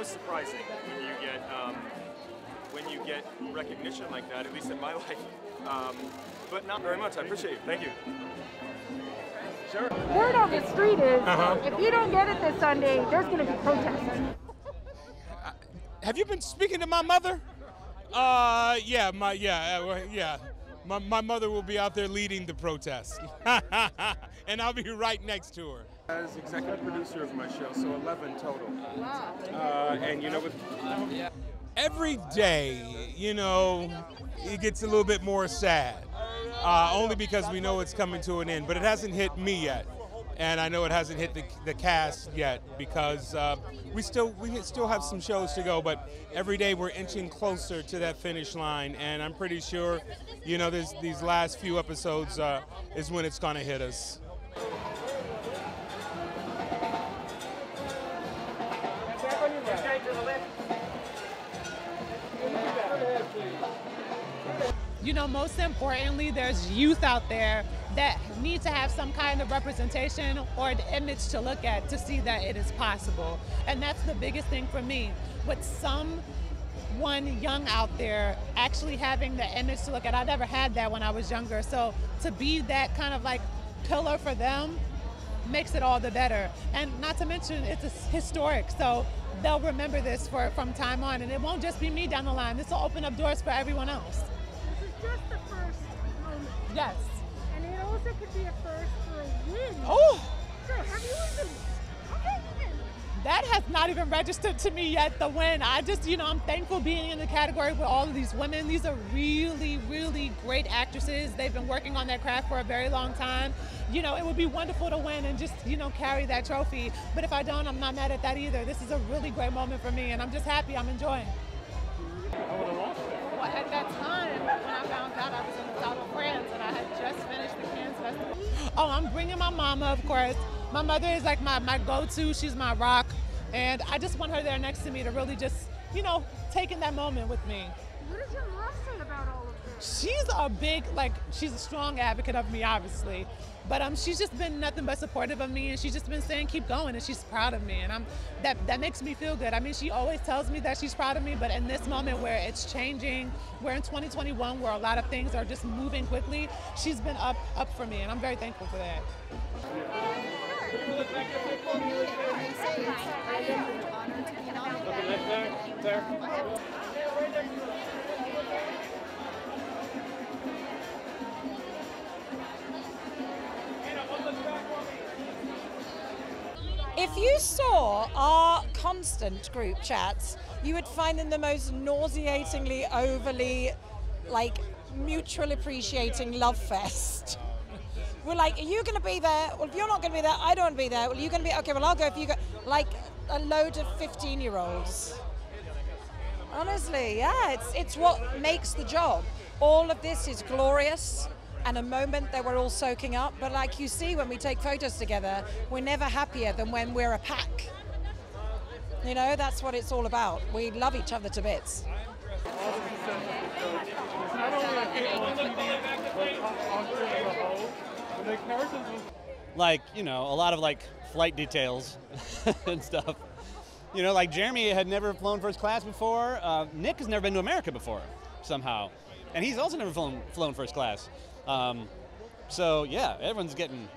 always surprising when you get recognition like that, at least in my life. But not very much. I appreciate it. Thank you. Sure. Word on the street is, if you don't get it this Sunday, there's going to be protests. Have you been speaking to my mother? Yeah. My mother will be out there leading the protest, and I'll be right next to her. As executive producer of my show, so 11 total. Wow. And you know what? Every day, you know, it gets a little bit more sad, only because we know it's coming to an end. But it hasn't hit me yet, and I know it hasn't hit the cast yet because we still have some shows to go. But every day we're inching closer to that finish line, and I'm pretty sure, you know, these last few episodes is when it's going to hit us. You know, most importantly, there's youth out there that need to have some kind of representation or an image to look at to see that it is possible. And that's the biggest thing for me. With someone young out there actually having the image to look at, I never had that when I was younger. So to be that kind of like pillar for them makes it all the better. And not to mention, it's historic. So they'll remember this from time on. And it won't just be me down the line. This will open up doors for everyone else. Just the first moment. Yes. And it also could be a first for a win. Oh! So have you even... Okay. That has not even registered to me yet, the win. I just, you know, I'm thankful being in the category with all of these women. These are really, really great actresses. They've been working on their craft for a very long time. You know, it would be wonderful to win and just, you know, carry that trophy. But if I don't, I'm not mad at that either. This is a really great moment for me, and I'm just happy. I'm enjoying. Well, at that time, when I found out, I was in the south of France, and I had just finished the Cannes Festival. Oh, I'm bringing my mama, of course. My mother is like my go-to. She's my rock. And I just want her there next to me to really just, you know, take in that moment with me. What does your mom say about all of this? She's a strong advocate of me, obviously. But she's just been nothing but supportive of me, and she's just been saying keep going, and she's proud of me, and that makes me feel good. I mean, she always tells me that she's proud of me, but in this moment where it's changing, we're in 2021 where a lot of things are just moving quickly, she's been up for me, and I'm very thankful for that. If you saw our constant group chats, you would find them the most nauseatingly, overly, like, mutual appreciating love fest. We're like, are you going to be there? Well, if you're not going to be there, I don't want to be there. Well, are you going to be? Okay, well, I'll go if you go. Like a load of 15-year-olds. Honestly, yeah, it's what makes the job. All of this is glorious and a moment that we're all soaking up. But like you see when we take photos together, we're never happier than when we're a pack. You know, that's what it's all about. We love each other to bits. Like, you know, a lot of like flight details and stuff. You know, like Jeremy had never flown first class before. Nick has never been to America before, somehow. And he's also never flown first class. So yeah, everyone's getting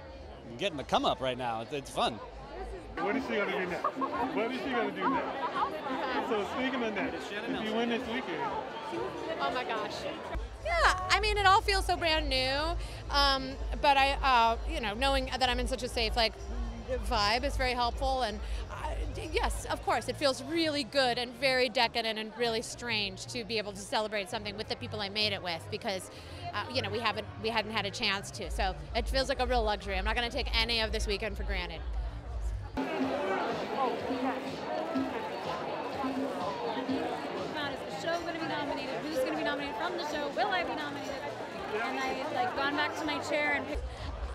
the come up right now. It's fun. What is she going to do next? What is she going to do next? So speaking of that, if you win this weekend. Oh my gosh. Yeah, I mean, it all feels so brand new. But I, you know, knowing that I'm in such a safe, like, vibe is very helpful. And yes, of course, it feels really good and very decadent and really strange to be able to celebrate something with the people I made it with because, you know, we hadn't had a chance to. So it feels like a real luxury. I'm not going to take any of this weekend for granted. Is the show going to be nominated? Who's going to be nominated from the show? Will I be nominated? And I like gone back to my chair and picked.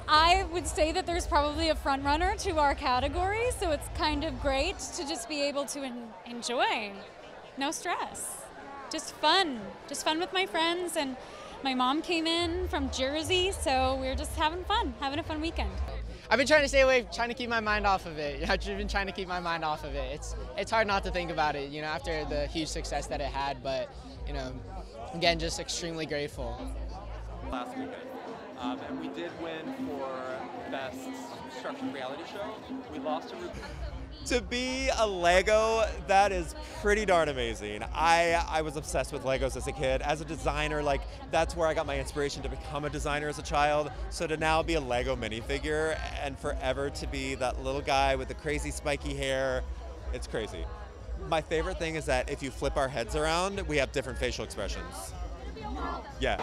I would say that there's probably a front runner to our category, so it's kind of great to just be able to enjoy. No stress. Just fun with my friends, and my mom came in from Jersey, so we're just having fun, having a fun weekend. I've been trying to stay away, trying to keep my mind off of it. I've been trying to keep my mind off of it. It's hard not to think about it, you know, after the huge success that it had. But, you know, again, just extremely grateful. Last weekend, and we did win for best structured reality show. We lost To be a Lego, that is pretty darn amazing. I was obsessed with Legos as a kid. As a designer, like, that's where I got my inspiration to become a designer as a child. So to now be a Lego minifigure and forever to be that little guy with the crazy spiky hair, it's crazy. My favorite thing is that if you flip our heads around, we have different facial expressions. Yeah.